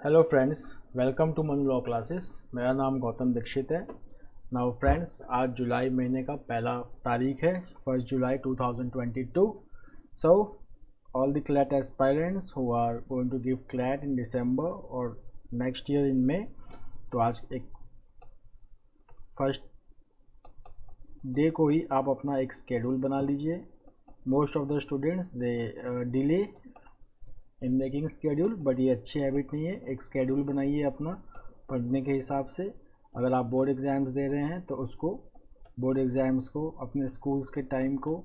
Hello friends, welcome to Manu law classes. मेरा नाम गौतम दीक्षित है। नाउ फ्रेंड्स, आज जुलाई महीने का पहला तारीख है, 1 जुलाई 2022। So all the CLAT aspirants who are going to give CLAT in दिसंबर और नेक्स्ट ईयर इन मे, तो आज एक फर्स्ट डे को ही आप अपना एक स्केड्यूल बना लीजिए। Most of the students they delay in making schedule, but ये अच्छी हैबिट नहीं है। एक स्केड्यूल बनाइए अपना पढ़ने के हिसाब से। अगर आप बोर्ड एग्ज़ाम्स दे रहे हैं तो उसको बोर्ड एग्ज़ाम्स को अपने स्कूल्स के टाइम को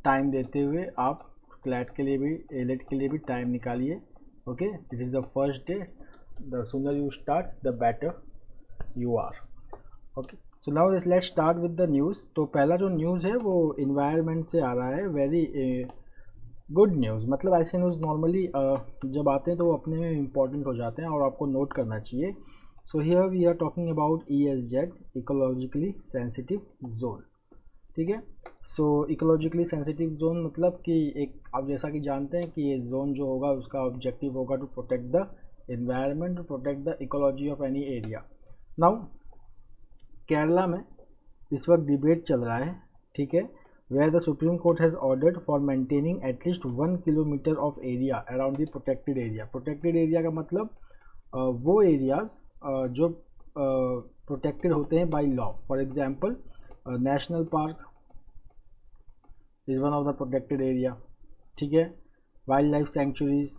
टाइम देते हुए आप क्लैट के लिए भी एलेट के लिए भी टाइम निकालिए। Okay, this is the first day. The sooner you start the better you are. Okay, so now let's start with the news. तो पहला जो न्यूज़ है वो इन्वायरमेंट से आ रहा है। Very good news. मतलब ऐसे न्यूज़ नॉर्मली जब आते हैं तो वो अपने में इम्पॉर्टेंट हो जाते हैं और आपको नोट करना चाहिए। So here we are talking about ESZ, ecologically sensitive zone. ठीक है। सो इकोलॉजिकली सेंसिटिव जोन मतलब कि एक, आप जैसा कि जानते हैं कि ये जोन जो होगा उसका ऑब्जेक्टिव होगा to protect the environment, to protect the ecology of any area. Now Kerala में इस वक्त डिबेट चल रहा है, ठीक है, where the Supreme Court has ordered for maintaining at least 1 kilometer of area around the protected area। protected area का मतलब वो areas जो protected होते हैं by law। for example, national park is one of the protected area, ठीक है, wildlife sanctuaries,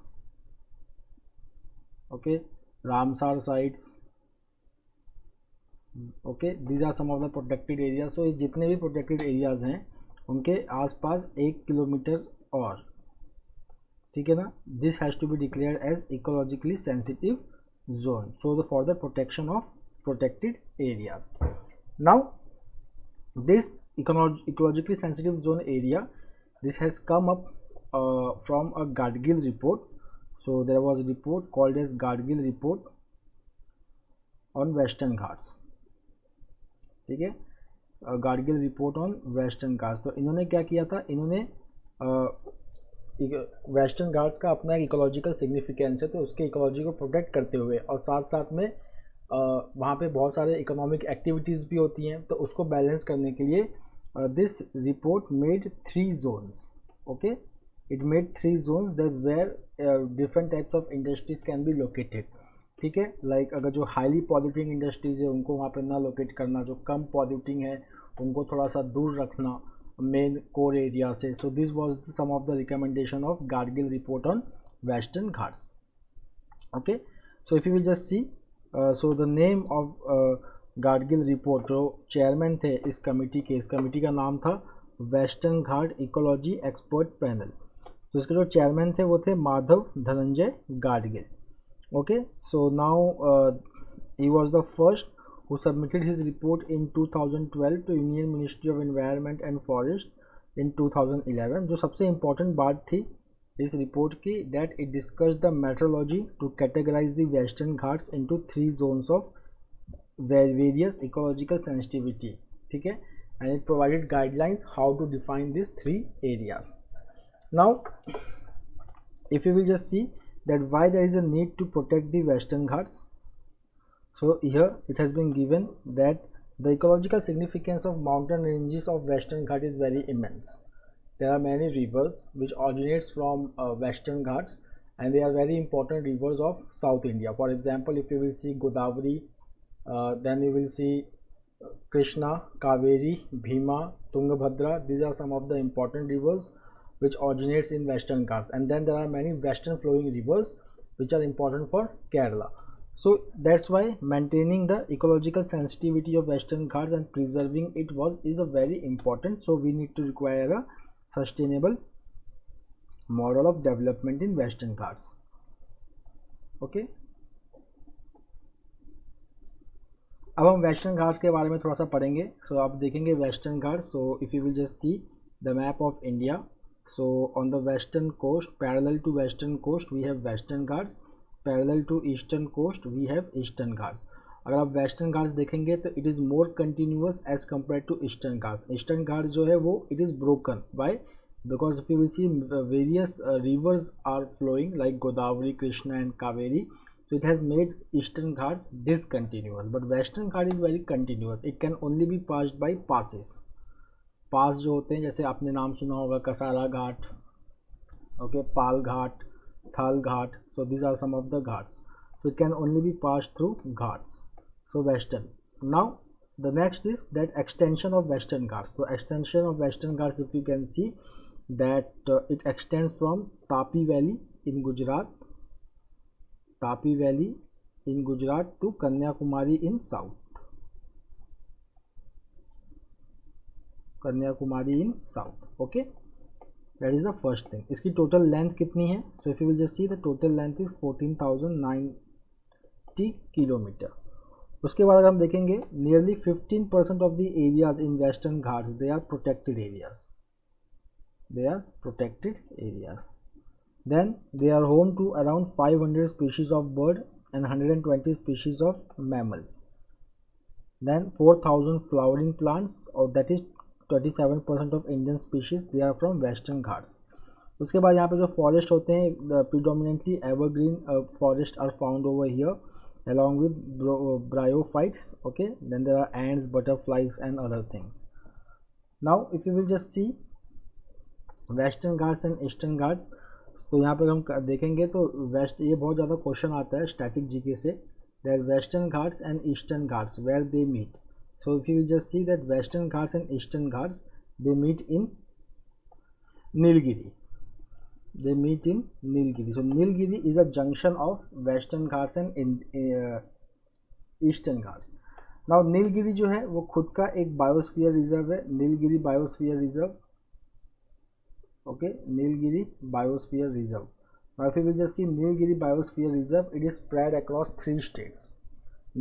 okay, Ramsar sites, okay, these are some of the protected areas। so जितने भी protected areas हैं उनके आसपास 1 किलोमीटर और, ठीक है ना, this has to be declared as ecologically sensitive zone, so for the protection of protected areas. Now this ecologically sensitive zone area, this has come up from a Gadgil report. So there was a report called as Gadgil report on Western Ghats, ठीक है, Gadgil report on Western Ghats. तो इन्होंने क्या किया था, इन्होंने western Ghats का अपना एक इकोलॉजिकल सिग्निफिकेंस है, तो उसके इकोलॉजी को प्रोटेक्ट करते हुए और साथ साथ में वहाँ पे बहुत सारे इकोनॉमिक एक्टिविटीज़ भी होती हैं, तो उसको बैलेंस करने के लिए this report made 3 zones. Okay, it made 3 zones that where different types of industries can be located, ठीक है। लाइक अगर जो हाईली पॉल्यूटिंग इंडस्ट्रीज है उनको वहाँ पे ना लोकेट करना, जो कम पॉल्यूटिंग है उनको थोड़ा सा दूर रखना मेन कोर एरिया से। So this was some of the recommendation of Gadgil report on Western Ghats. Okay, so if you will just see, so the name of Gadgil report, जो चेयरमैन थे इस कमेटी का नाम था Western Ghat ecology expert panel. तो इसके जो चेयरमैन थे वो थे Madhav Dhananjay Gadgil. Okay, so now he was the first who submitted his report in 2012 to Union Ministry of Environment and Forest in 2011। जो सबसे important बात थी इस रिपोर्ट की, that it discussed the methodology to categorize the Western Ghats into 3 zones of various ecological sensitivity, ठीक है, and it provided guidelines how to define these 3 areas। Now if you will just see that why there is a need to protect the Western Ghats. So here it has been given that the ecological significance of mountain ranges of Western Ghats is very immense. There are many rivers which originates from Western Ghats, and they are very important rivers of South India. For example, if you will see Godavari, then you will see Krishna, Kaveri, Bhima, Tungabhadra. These are some of the important rivers which originates in Western Ghats, and then there are many western flowing rivers which are important for Kerala. So that's why maintaining the ecological sensitivity of Western Ghats and preserving it is a very important. So we need to require a sustainable model of development in Western Ghats। Okay, अब हम western Ghats के बारे में थोड़ा सा पढ़ेंगे। सो आप देखेंगे western Ghats. So if you will just see the map of India, so on the western coast, parallel to western coast we have Western Ghats, parallel to eastern coast we have Eastern Ghats। अगर आप western Ghats देखेंगे तो it is more continuous as compare to Eastern Ghats. Eastern Ghats जो है वो it is broken by because if you will see various rivers are flowing like Godavari, Krishna and Kaveri, so it has made Eastern Ghats discontinuous, but Western Ghat is very continuous. It can only be passed by passes. पास जो होते हैं, जैसे आपने नाम सुना होगा कसारा घाट, okay, पाल घाट, थाल घाट, so these are some of the ghats, so it can only be passed through ghats. So western. Now the next is that extension of Western Ghats. So extension of Western Ghats, if you can see that it extends from Tapi Valley in Gujarat, Tapi Valley in Gujarat to Kanyakumari in south, Kanyakumari in south. Okay, that is the first thing. इसकी total length कितनी है? So if you will just see, the total length is 14,090 kilometre. उसके बाद अगर हम देखेंगे, nearly 15% of the areas in western Ghats they are protected areas, they are protected areas. Then they are home to around 500 species of bird and 120 species of mammals. Then 4,000 flowering plants, और that is 27% of Indian species they are from Western Ghats. उसके बाद यहाँ पे जो forest होते हैं, predominantly evergreen forest are found over here along with bryophytes. Okay, then there are ants, butterflies and other things. Now if you will just see Western Ghats and Eastern Ghats, तो यहाँ पर हम देखेंगे तो waste, ये बहुत ज़्यादा question आता है स्टैटिक जीके से, that Western Ghats and Eastern Ghats where they meet. So if you will just see that Western Ghats and Eastern Ghats, they meet in Nilgiri. They meet in Nilgiri. So Nilgiri is a junction of Western Ghats and Eastern Ghats. Now Nilgiri जो है वो खुद का एक biosphere reserve है, Nilgiri biosphere reserve. Okay, Nilgiri Biosphere Reserve. Now if you will just see Nilgiri Biosphere Reserve, it is spread across 3 states.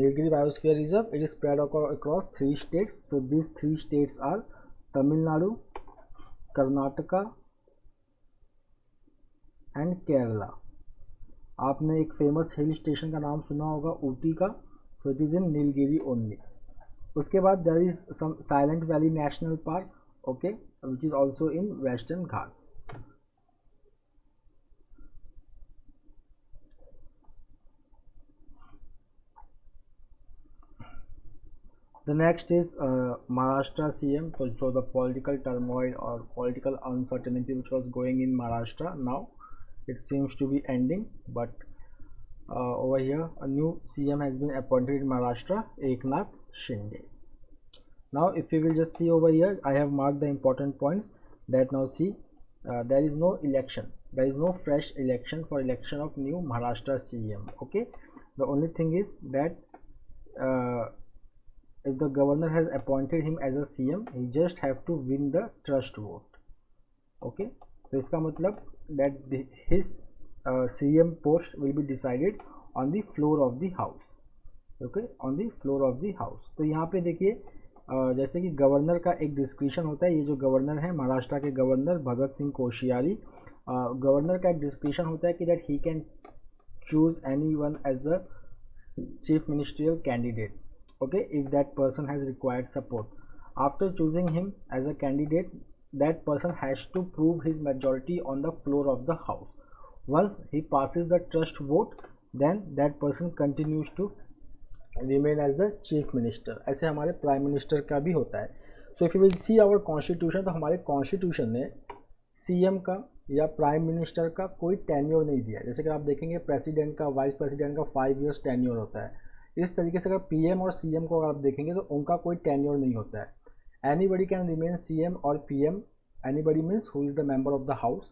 Nilgiri Biosphere Reserve, it is spread across 3 states. So these 3 states are Tamil Nadu, Karnataka and Kerala. आपने एक famous hill station का नाम सुना होगा ऊटी का, so it is in Nilgiri only. उसके बाद there is some Silent Valley National Park, okay, which is also in western Ghats. The next is Maharashtra CM. So the political turmoil or political uncertainty which was going in Maharashtra, now it seems to be ending, but over here a new CM has been appointed in Maharashtra, Eknath Shinde. Now if you will just see over here, I have marked the important points. That now see, there is no election, there is no fresh election for election of new Maharashtra CM. Okay, the only thing is that if the governor has appointed him as a CM, he just have to win the trust vote. Okay, तो इसका मतलब that his CM post will be decided on the floor of the house. Okay, on the floor of the house. तो यहाँ पे देखिए, जैसे कि governor का एक डिस्क्रिप्शन होता है, ये जो गवर्नर है महाराष्ट्र के गवर्नर भगत सिंह कोश्यारी, गवर्नर का एक डिस्क्रिप्शन होता है कि that he can choose anyone as the chief ministerial candidate. Okay, if that person has required support. After choosing him as a candidate, that person has to prove his majority on the floor of the house. Once he passes the trust vote, then that person continues to remain as the chief minister. ऐसे हमारे prime minister का भी होता है. So if you will see our constitution, तो हमारे constitution ने CM का या प्राइम मिनिस्टर का कोई टेन्योर नहीं दिया. जैसे कि आप देखेंगे प्रेसिडेंट का, वाइस प्रेसिडेंट का 5 years टेन्योर होता है. इस तरीके से अगर PM और CM को अगर आप देखेंगे तो उनका कोई टेन्योर नहीं होता है. Anybody can remain CM or PM. Anybody means who is the member of the house.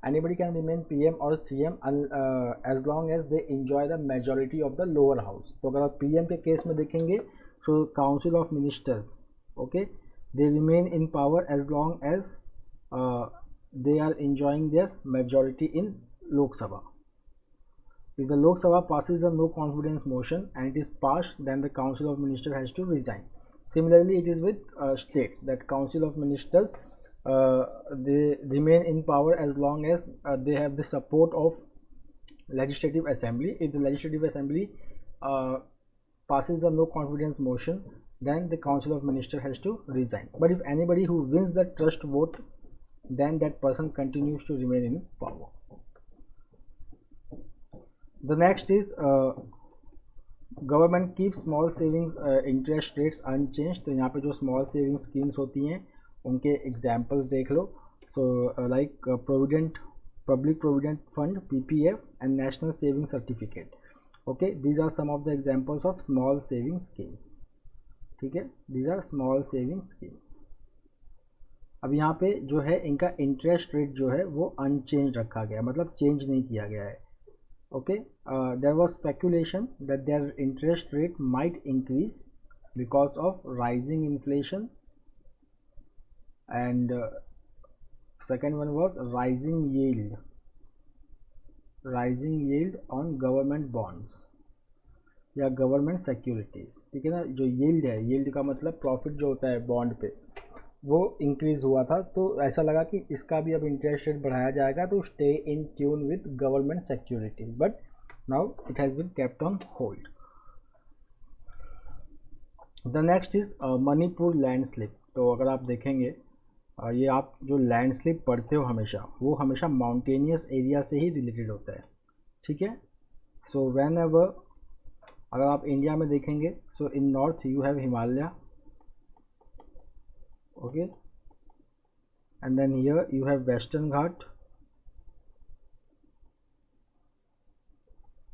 Anybody can remain PM or CM as long as they enjoy the majority of the lower house. तो अगर आप PM के case में देखेंगे तो Council of Ministers, okay, they remain in power as long as they are enjoying their majority in Lok Sabha. If the Lok Sabha passes the no confidence motion and it is passed, then the Council of Ministers has to resign. Similarly, it is with states, that Council of Ministers they remain in power as long as they have the support of Legislative Assembly. If the Legislative Assembly passes the no confidence motion, then the Council of Ministers has to resign. But if anybody who wins the trust vote then that person continues to remain in power. The next is government keep small savings interest rates unchange. तो यहाँ पे जो small saving schemes होती हैं उनके examples देख लो. So like provident public provident fund PPF and national saving certificate. Okay, these are some of the examples of small saving schemes. ठीक है, these are small saving schemes. अब यहाँ पे जो है इनका इंटरेस्ट रेट जो है वो अनचेंज रखा गया, मतलब चेंज नहीं किया गया है. Okay, there was speculation that their interest rate might increase because of rising inflation, and second one was rising yield on government bonds या गवर्नमेंट सिक्योरिटीज़. ठीक है ना, जो यील्ड है, यील्ड का मतलब प्रॉफिट जो होता है बॉन्ड पे, वो इंक्रीज़ हुआ था. तो ऐसा लगा कि इसका भी अब इंटरेस्ट रेट बढ़ाया जाएगा to stay in tune with government securities, but now it has been kept on hold. The next is Manipur landslip. तो अगर आप देखेंगे ये आप जो लैंडस्लिप पढ़ते हो हमेशा, वो हमेशा माउंटेनियस एरिया से ही रिलेटेड होता है. ठीक है, सो व्हेन एवर अगर आप इंडिया में देखेंगे, so in north you have Himalaya. Okay, and then here you have Western Ghat,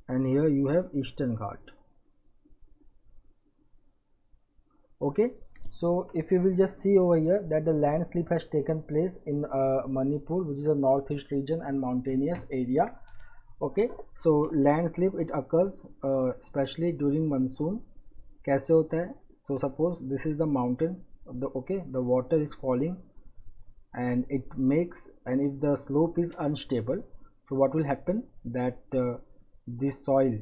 and here you have Eastern Ghat. Okay, so if you will just see over here that the landslip has taken place in Manipur, which is a northeast region and mountainous area. Okay, so landslip it occurs especially during monsoon. कैसे होता है? So suppose this is the mountain. The water is falling and it makes, and if the slope is unstable, so what will happen that this soil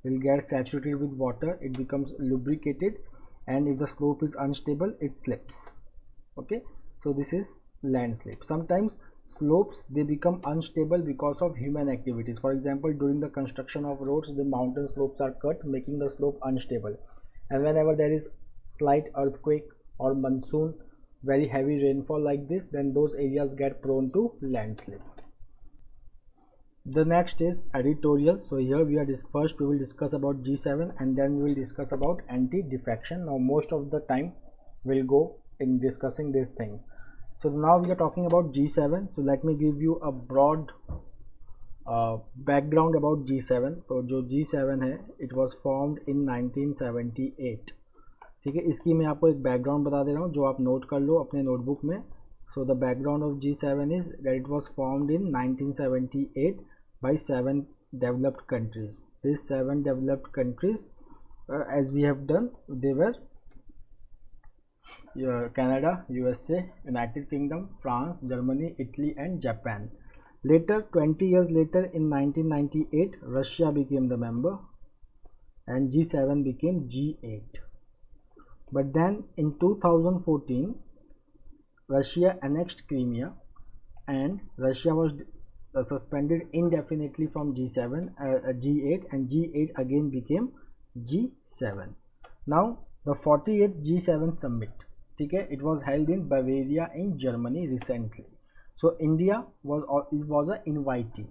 will get saturated with water, it becomes lubricated, and if the slope is unstable it slips. Okay, so this is landslip. Sometimes slopes they become unstable because of human activities. For example, during the construction of roads, the mountain slopes are cut, making the slope unstable, and whenever there is slight earthquake or monsoon, very heavy rainfall like this, then those areas get prone to landslip. The next is editorial. So here we are first we will discuss about G7 and then we will discuss about anti-defection. Now most of the time will go in discussing these things. So now we are talking about G7. So let me give you a broad background about G7. तो जो G7 है, it was formed in 1978. ठीक है, इसकी मैं आपको एक background बता दे रहा हूँ जो आप नोट कर लो अपने नोटबुक में. So the background of G7 is that it was formed in 1978 by 7 developed countries. This 7 developed countries as we have done, they were Canada, USA, United Kingdom, France, Germany, Italy and Japan. Later, 20 years later in 1998, Russia became the member and G7 became G8. But then in 2014 Russia annexed Crimea and Russia was suspended indefinitely from G7 G8, and G8 again became G7. Now the 48th G7 summit, ठीक है, it was held in Bavaria in Germany recently. So India was a invitee.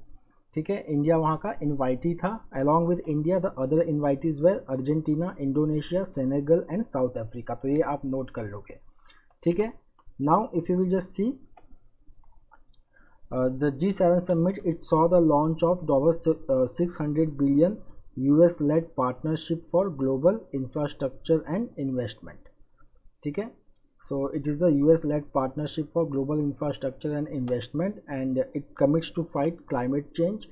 ठीक है, India वहाँ का invitee था. Along with India the other invitees were Argentina, Indonesia, Senegal and South Africa. तो ये आप नोट कर लोगे. ठीक है, now if you will just see the G7 summit, it saw the launch of $600 billion US led partnership for global infrastructure and investment. ठीक है, so it is the US led partnership for global infrastructure and investment, and it commits to fight climate change,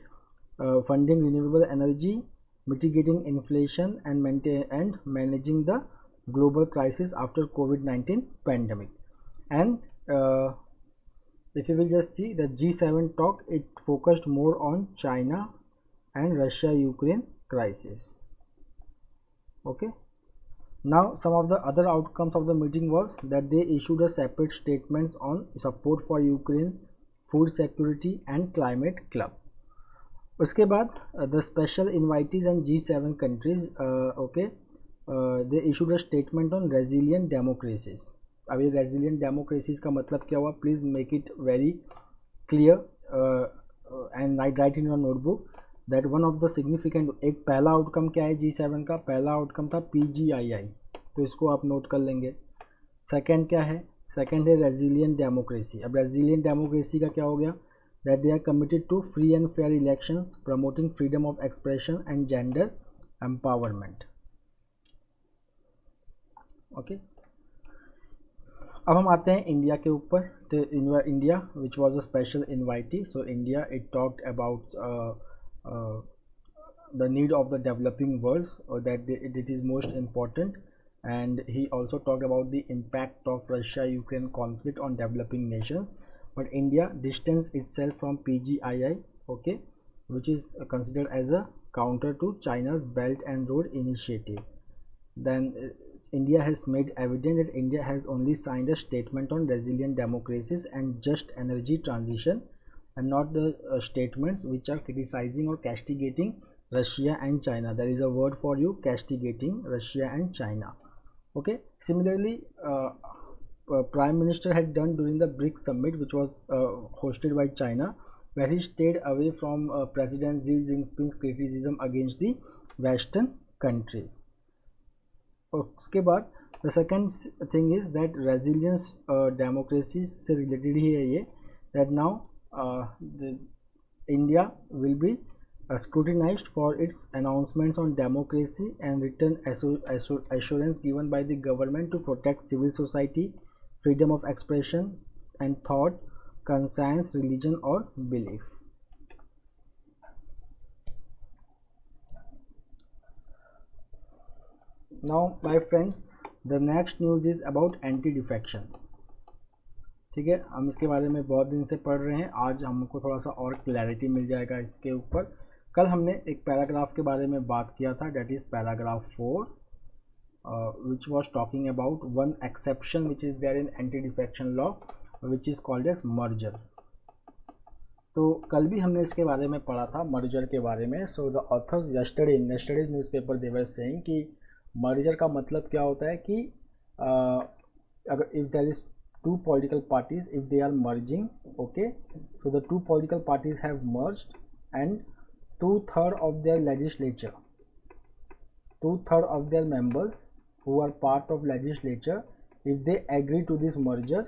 funding renewable energy, mitigating inflation and managing the global crisis after COVID-19 pandemic. And if you will just see the G7 talk, it focused more on China and Russia-Ukraine crisis. Okay. Now some of the other outcomes of the meeting was that they issued a separate statements on support for Ukraine, food security and climate club. उसके बाद the special invitees and G7 countries they issued a statement on resilient democracies. अब ये resilient democracies का मतलब क्या हुआ, please make it very clear and right in your notebook that one of the significant, एक पहला आउटकम क्या है G7 का, पहला आउटकम था PGII, तो इसको आप नोट कर लेंगे। सेकंड क्या है, सेकंड है रेजिलियंट डेमोक्रेसी। अब रेजिलियंट डेमोक्रेसी का क्या हो गया, that they are committed to free and fair elections, promoting freedom of expression and gender empowerment. Okay, अब हम आते हैं इंडिया के ऊपर। तो India which was a special invitee, so India it talked about the need of the developing worlds, or that it is most important, and he also talked about the impact of Russia-Ukraine conflict on developing nations. But India distanced itself from PGII, okay, which is considered as a counter to China's Belt and Road Initiative. Then India has made evident that India has only signed a statement on resilient democracies and just energy transition, and not the statements which are criticizing or castigating Russia and China. There is a word for you, castigating Russia and China. Okay. Similarly, Prime Minister had done during the BRICS summit, which was hosted by China, where he stayed away from President Xi Jinping's criticism against the Western countries. उसके बाद the second thing is that resilience democracy से related ही है ये, that now India will be scrutinized for its announcements on democracy and written assurance given by the government to protect civil society, freedom of expression and thought, conscience, religion or belief. Now my friends, the next news is about anti-defection. ठीक है, हम इसके बारे में बहुत दिन से पढ़ रहे हैं, आज हमको थोड़ा सा और क्लैरिटी मिल जाएगा इसके ऊपर। कल हमने एक पैराग्राफ के बारे में बात किया था, that is paragraph 4, which was talking about one exception which is there in anti defection law, which is called as merger. तो कल भी हमने इसके बारे में पढ़ा था, मर्जर के बारे में। So the authors yesterday's newspaper they were saying कि मर्जर का मतलब क्या होता है कि अगर if there is two political parties, if they are merging, okay, so the two political parties have merged and 2/3 of their legislature, 2/3 of their members who are part of legislature, if they agree to this merger,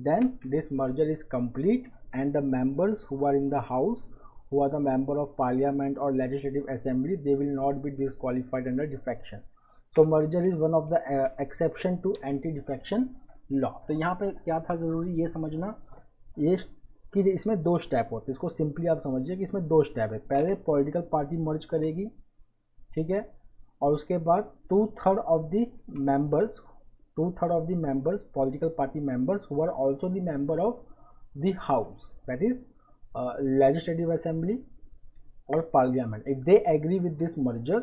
then this merger is complete, and the members who are in the house, who are the member of parliament or legislative assembly, they will not be disqualified under defection. So merger is one of the exception to anti-defection law. तो यहाँ पे क्या था ज़रूरी ये समझना, ये कि इसमें दो स्टेप होते हैं, इसको सिंपली आप समझिए कि इसमें दो स्टेप है। पहले पॉलिटिकल पार्टी मर्ज करेगी, ठीक है, और उसके बाद 2/3 of the members, 2/3 of the members, political party members who are also the member of the house, that is legislative assembly और parliament, if they agree with this merger,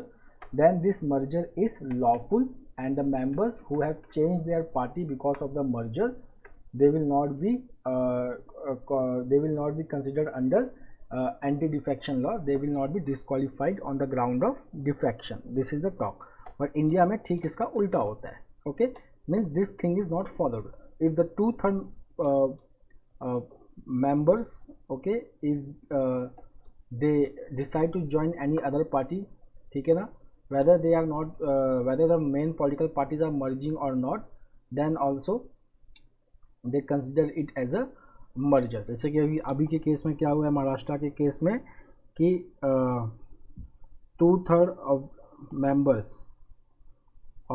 then this merger is lawful, and the members who have changed their party because of the merger, they will not be considered under anti-defection law, they will not be disqualified on the ground of defection. This is the talk. but India में ठीक इसका उल्टा होता है, okay, means this thing is not followed. If the 2/3 members, okay, if they decide to join any other party, ठीक है ना, whether they are not whether the main political parties are merging or not, then also they consider it as a merger. जैसे कि अभी के case में क्या हुआ है, महाराष्ट्र के केस में कि 2/3 of members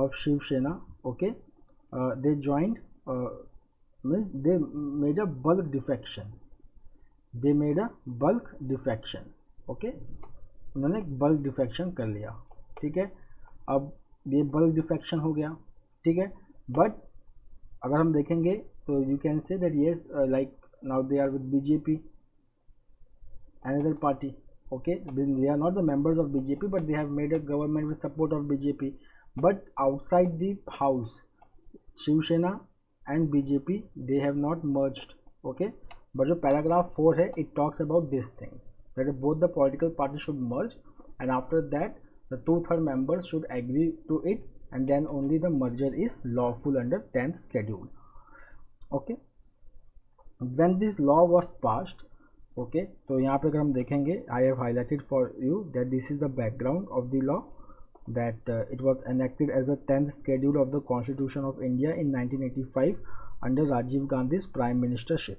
of Shiv Sena, okay, they joined, means they made a bulk defection, they made a bulk defection, okay, उन्होंने एक बल्क डिफेक्शन कर लिया, ठीक है। अब ये बल्क डिफेक्शन हो गया, ठीक है, बट अगर हम देखेंगे तो you can say that yes, like now they are with BJP, another party, okay, they are not the members of BJP but they have made a government with support of BJP, but outside the house Shivsena and BJP they have not merged, okay. But जो paragraph 4 है, it talks about this things, that both the political parties should merge, and after that the 2/3 members should agree to it, and then only the merger is lawful under 10th schedule. Okay, when this law was passed, okay, तो यहाँ पे अगर हम देखेंगे, I have highlighted for you that this is the background of the law, that it was enacted as the 10th schedule of the Constitution of India in 1985 under Rajiv Gandhi's prime ministership,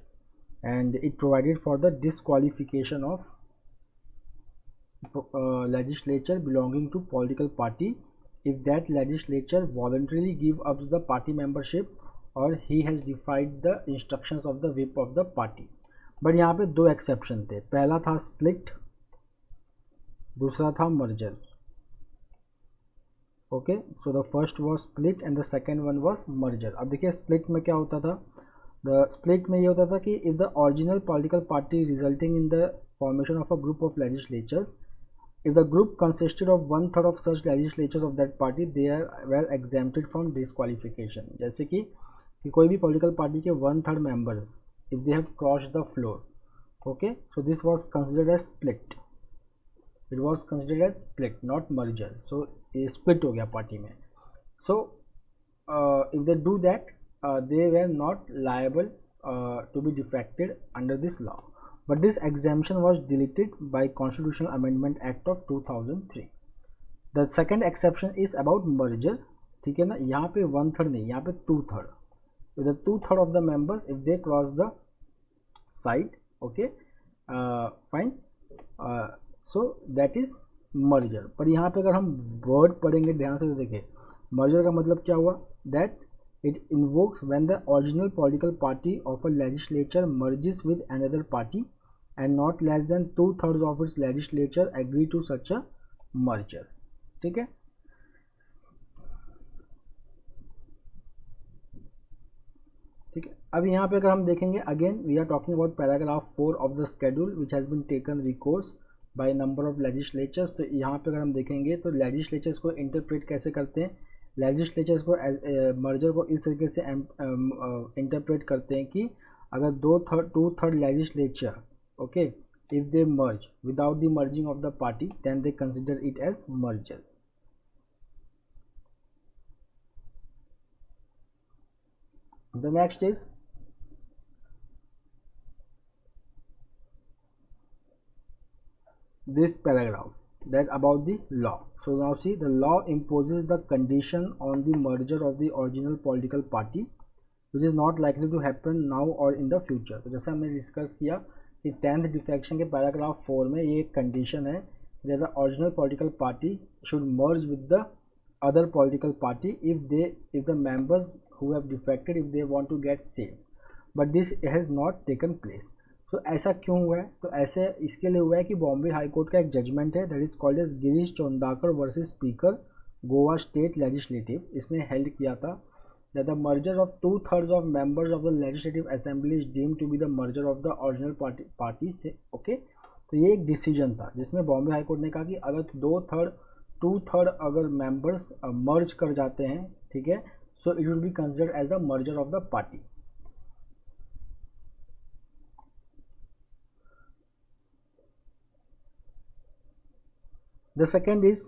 and it provided for the disqualification of legislature belonging to political party if that legislature voluntarily give up the party membership or he has defied the instructions of the whip of the party. But यहाँ पे दो exception थे, पहला था split, दूसरा था merger. Okay, so the first was split and the second one was merger. अब देखिए स्प्लिट में क्या होता था, द स्प्लिट में ये होता था कि if the original political party resulting in the formation of a group of legislatures, if the group consisted of 1/3 of such legislatures of that party, they are were exempted from disqualification. जैसे कि कोई भी political party के 1/3 members if they have crossed the floor, okay, so this was considered as split, it was considered as split, not merger. So ये split हो गया party में. So if they do that, they were not liable to be defected under this law, but this exemption was deleted by Constitutional Amendment Act of 2003. The second exception is about merger. ठीक है ना, यहाँ पे 1/3 नहीं, यहाँ पे 2/3. with the 2/3 of the members if they cross the side, okay, fine, so that is merger. पर यहाँ पे अगर हम वर्ड पढ़ेंगे ध्यान से तो देखिए merger का मतलब क्या हुआ, that it invokes when the original political party of a legislature merges with another party and not less than 2/3 of its legislature agree to such a merger. ठीक है, ठीक है. अब यहाँ पे अगर हम देखेंगे, again we are talking about paragraph 4 of the schedule which has been taken recourse by number of legislatures. तो यहाँ पे अगर हम देखेंगे तो लेजिस्लेचर्स को इंटरप्रेट कैसे करते हैं, लेजिस्लेचर्स को मर्जर को इस तरीके से इंटरप्रेट करते हैं कि अगर 2/3 legislature, okay, if they merge without the merging of the party then they consider it as merger. The next is this paragraph, that about the law. So now see, the law imposes the condition on the merger of the original political party which is not likely to happen now or in the future. तो जैसे हमने discuss किया कि 10th defection के paragraph 4 में ये एक condition है that the original political party should merge with the other political party if the members who have defected if they want to get same, but this has not taken place. तो ऐसा क्यों हुआ है, तो ऐसे इसके लिए हुआ है कि बॉम्बे हाई कोर्ट का एक जजमेंट है that is called as Girish Chodankar versus speaker Goa state legislative. इसने हेल्ड किया था that the merger of 2/3 of members of the legislative assembly is deemed to be the merger of the original party से, okay. तो ये एक decision था जिसमें Bombay high court ने कहा कि अगर 2/3 अगर मेंबर्स मर्ज कर जाते हैं, ठीक है, so it will be considered as the merger of the party. The second is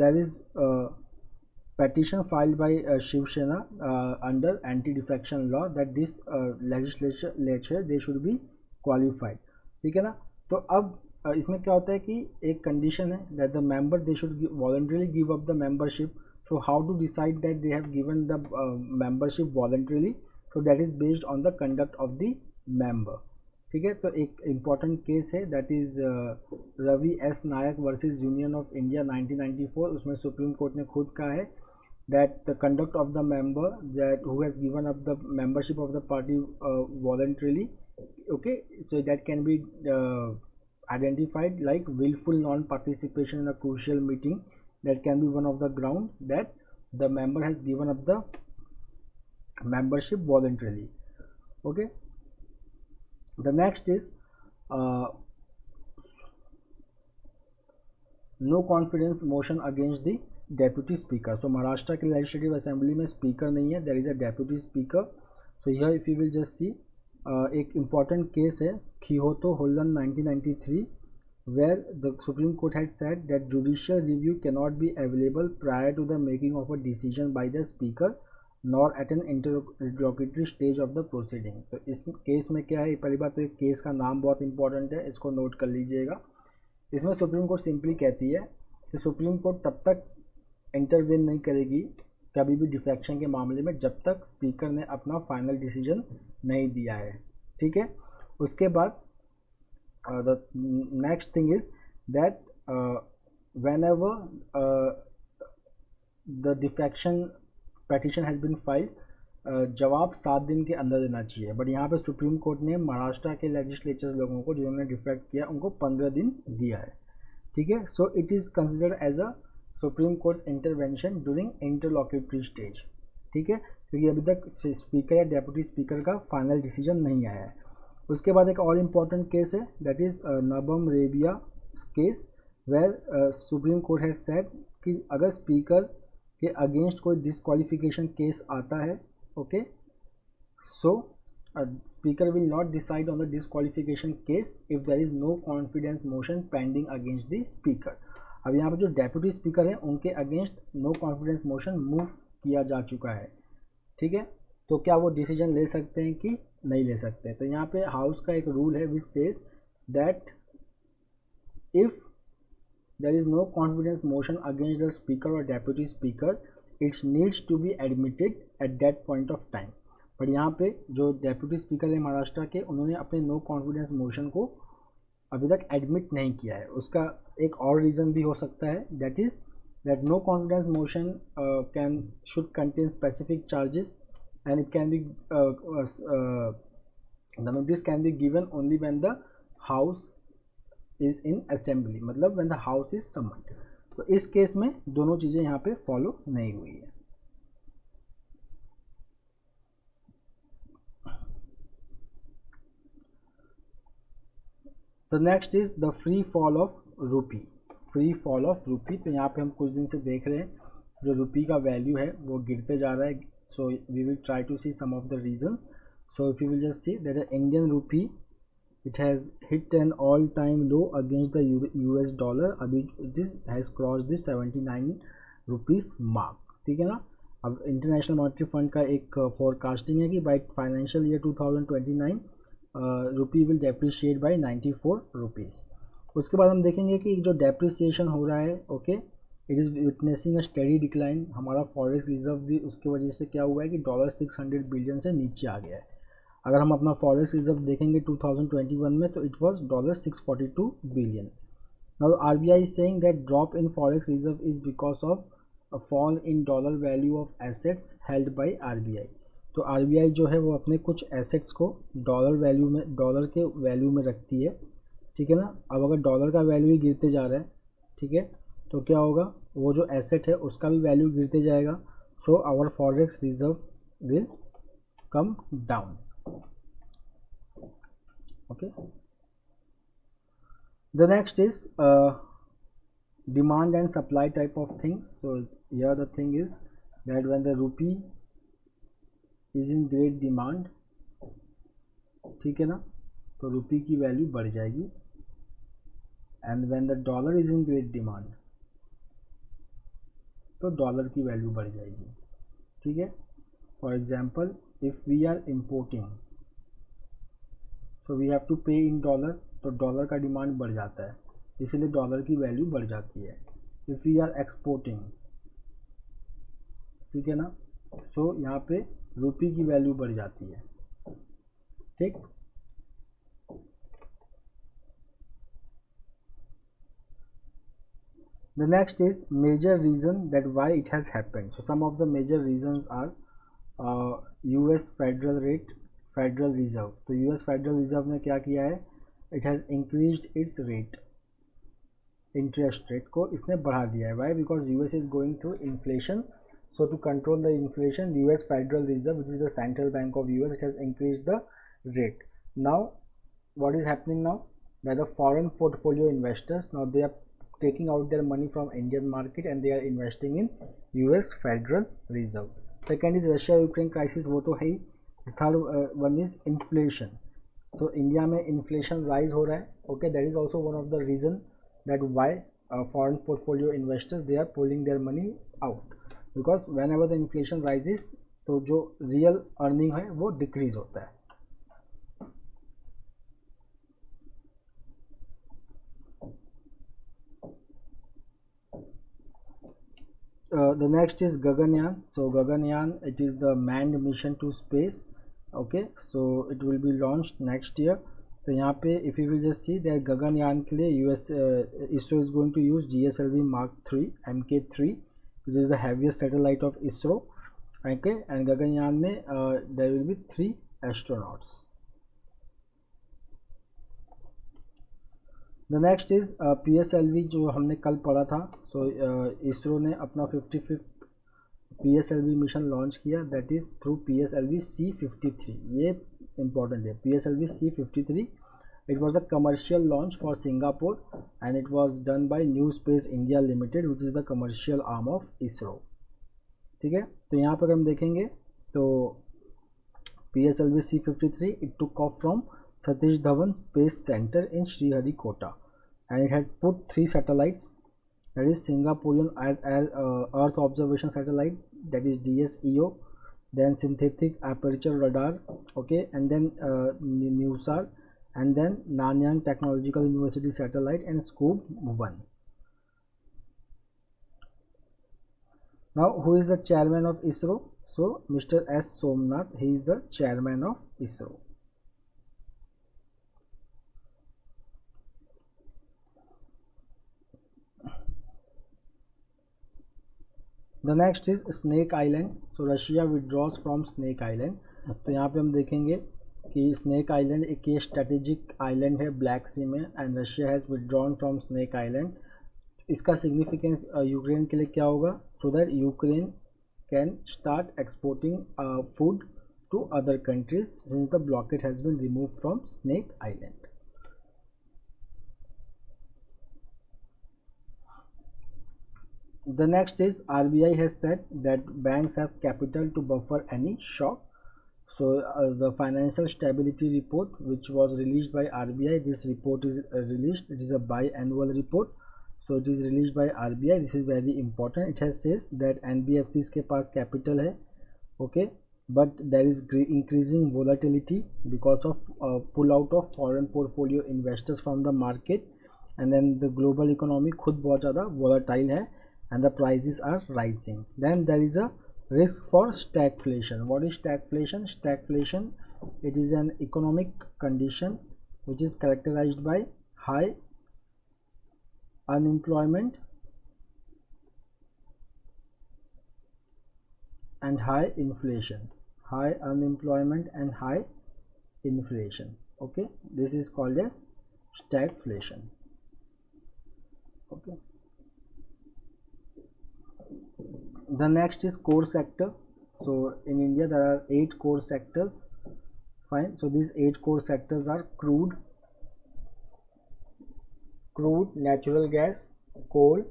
there is petition filed by Shiv Sena under anti-defection law that this legislature they should be qualified. ठीक है ना, तो अब इसमें क्या होता है कि एक कंडीशन है that the member they should voluntarily give up the membership. So how to decide that they have given the membership voluntarily? So that is based on the conduct of the member. ठीक है, तो एक important case है that is Ravi S Nayak versus Union of India 1994. उसमें supreme court ने खुद कहा है that the conduct of the member that who has given up the membership of the party voluntarily, okay, so that can be identified like willful non-participation in a crucial meeting. That can be one of the ground that the member has given up the membership voluntarily, okay. The next is no confidence motion against the deputy speaker. So Maharashtra के legislative assembly में speaker नहीं है, there is a deputy speaker. So here if you will just see एक important case है खिहोतो holding 1993 where the Supreme Court had said that judicial review cannot be available prior to the making of a decision by the speaker nor at an interlocutory stage of the proceeding. तो इस case में क्या है, पहली बात तो एक case का नाम बहुत इंपॉर्टेंट है, इसको नोट कर लीजिएगा। इसमें सुप्रीम कोर्ट सिंपली कहती है कि सुप्रीम कोर्ट तब तक इंटरवेन नहीं करेगी कभी भी डिफेक्शन के मामले में जब तक स्पीकर ने अपना फाइनल डिसीजन नहीं दिया है, ठीक है। उसके बाद the next thing is that whenever the defection petition has been filed, जवाब 7 दिन के अंदर देना चाहिए। बट यहाँ पे सुप्रीम कोर्ट ने महाराष्ट्र के लेजिस्लेचर्स लोगों को जिन्होंने डिफेक्ट किया उनको 15 दिन दिया है, ठीक है। So it is considered as a Supreme Court intervention during interlocutory stage, ठीक है, क्योंकि अभी तक स्पीकर या डेप्यूटी स्पीकर का फाइनल डिसीजन नहीं आया है। उसके बाद एक और इम्पॉर्टेंट केस है, that is Nabam Rebia case, where Supreme Court has said कि अगर स्पीकर के अगेंस्ट कोई डिसक्वालिफिकेशन केस आता है, okay, so speaker will not decide on the disqualification case if there is no confidence motion pending against the speaker. अब यहाँ पर जो डेप्यूटी स्पीकर हैं उनके against no confidence motion move किया जा चुका है, ठीक है, तो क्या वो डिसीजन ले सकते हैं कि नहीं ले सकते। तो यहाँ पे हाउस का एक रूल है which says that if there is no confidence motion against the speaker or deputy speaker, it needs to be admitted at that point of time। पर यहाँ पे जो डेप्यूटी स्पीकर है महाराष्ट्र के, उन्होंने अपने नो कॉन्फिडेंस मोशन को अभी तक एडमिट नहीं किया है। उसका एक और रीज़न भी हो सकता है, that is that no confidence motion can should contain specific charges and it can be the notice can be given only when the house is in assembly, मतलब when the house is summoned. तो इस case में दोनों चीज़ें यहाँ पे follow नहीं हुई है। The next is the free fall of रूपी। फ्री फॉल ऑफ रूपी, तो यहाँ पे हम कुछ दिन से देख रहे हैं जो रूपी का वैल्यू है वो गिरते जा रहा है। So we will try to see some of the reasons. So if you will just see that the Indian rupee it has hit an all-time low against the US dollar। अभी this has crossed this 79 rupees mark, ठीक है ना। अब international monetary fund का एक forecasting है कि by financial year 2029 rupee will depreciate by 94 rupees. उसके बाद हम देखेंगे कि जो डेप्रिसिएशन हो रहा है, okay, it is witnessing a steady decline. हमारा फॉरेक्स रिजर्व भी उसकी वजह से क्या हुआ है कि $600 बिलियन से नीचे आ गया है। अगर हम अपना फॉरेक्स रिजर्व देखेंगे 2021 में तो it was $642 billion. Now RBI is saying that drop in forex reserve is because of a fall in dollar value of assets held by RBI. तो आरबीआई जो है वो अपने कुछ एसेट्स को डॉलर के वैल्यू में रखती है, ठीक है ना। अब अगर डॉलर का वैल्यू ही गिरते जा रहा है, ठीक है, तो क्या होगा, वो जो एसेट है उसका भी वैल्यू गिरते जाएगा। So our forex reserve will come down, okay। The next is demand and supply type of things। So here the thing is that when the rupee is in great demand, ठीक है ना, तो रुपी की value बढ़ जाएगी। And when the dollar is in great demand, तो dollar की value बढ़ जाएगी, ठीक है। For example if we are importing, तो we have to pay in dollar, तो डॉलर का डिमांड बढ़ जाता है, इसलिए डॉलर की वैल्यू बढ़ जाती है। इफ़ वी आर एक्सपोर्टिंग, ठीक है ना, सो यहाँ पे रुपी की वैल्यू बढ़ जाती है, ठीक। The next is major reason that why it has happened। So some of the major reasons are US Federal Rate, Federal Reserve। तो US Federal Reserve ने क्या किया है, it has increased its rate, interest rate को इसने बढ़ा दिया है। Why? Because US is going through inflation। So to control the inflation, US Federal Reserve, which is the central bank of US, it has increased the rate। Now what is happening now, that the foreign portfolio investors, now they are taking out their money from Indian market and they are investing in US Federal Reserve। Second is Russia Ukraine crisis, वो तो है ही। Third one is inflation। So India में inflation rise हो रहा है, okay, that is also one of the reason that why foreign portfolio investors they are pulling their money out, because whenever the inflation rises तो जो real earning है वो decrease होता है। The next is Gaganyaan. So Gaganyaan, it is the manned mission to space. Okay, so it will be launched next year. तो यहाँ पे if you will just see that Gaganyaan के लिए US ISRO is going to use GSLV Mark 3 MK3, which is the heaviest satellite of ISRO. Okay, and Gaganyaan में there will be 3 astronauts. The next is PSLV जो हमने कल पढ़ा था। सो इसरो ने अपना 55th PSLV मिशन लॉन्च किया, that is through PSLV C53। ये इंपॉर्टेंट है, PSLV C53। It was a commercial launch for Singapore and it was done by new space India limited which is the commercial arm of ISRO. ठीक है, तो यहाँ पर हम देखेंगे तो PSLV C53 it took off from Satish Dhawan Space Center in Sriharikota, and it had put 3 satellites, that is Singaporean Earth Observation Satellite, that is DSEO, then Synthetic Aperture Radar, okay, and then NUSAR, and then Nanyang Technological University Satellite and Scoob 1. Now, who is the chairman of ISRO? So, Mr. S. Somnath, he is the chairman of ISRO. The next is snake island. So Russia withdraws from Snake island. तो यहाँ पे हम देखेंगे कि snake Island एक ये strategic island है Black Sea में, and Russia has withdrawn from Snake Island. इसका सिग्निफिकेंस यूक्रेन के लिए क्या होगा? So that Ukraine can start exporting food to other countries since the blockade has been remove from Snake Island. The next is RBI has said that banks have capital to buffer any shock. So the financial stability report which was released by RBI, this report is released, it is a biannual report, so it is released by RBI. This is very important. It has says that NBFCs के पास capital है, okay, but there is increasing volatility because of pull out of foreign portfolio investors from the market, and then the global economy खुद बहुत ज़्यादा volatile है and the prices are rising. Then there is a risk for stagflation. What is stagflation? Stagflation, it is an economic condition which is characterized by high unemployment and high inflation. High unemployment and high inflation. Okay, this is called as stagflation. Okay. The next is core sector. So in India there are 8 core sectors. Fine. So these 8 core sectors are crude, natural gas, coal,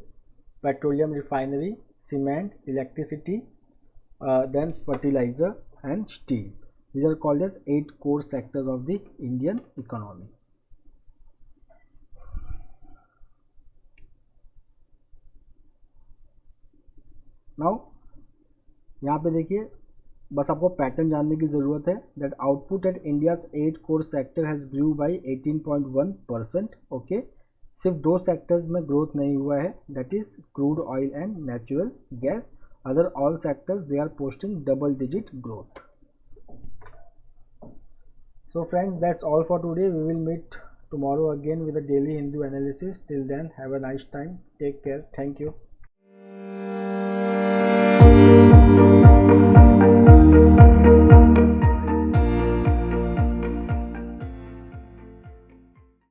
petroleum refinery, cement, electricity, then fertilizer and steel. These are called as 8 core sectors of the Indian economy. Now यहाँ पे देखिए, बस आपको pattern जानने की ज़रूरत है। That output at India's 8 core sector has grew by 18.1%। Okay, सिर्फ 2 सेक्टर्स में ग्रोथ नहीं हुआ है, that is crude oil and natural gas. Other all sectors they are posting double digit growth. So friends, that's all for today. We will meet tomorrow again with a daily Hindu analysis. Till then, have a nice time. Take care. Thank you.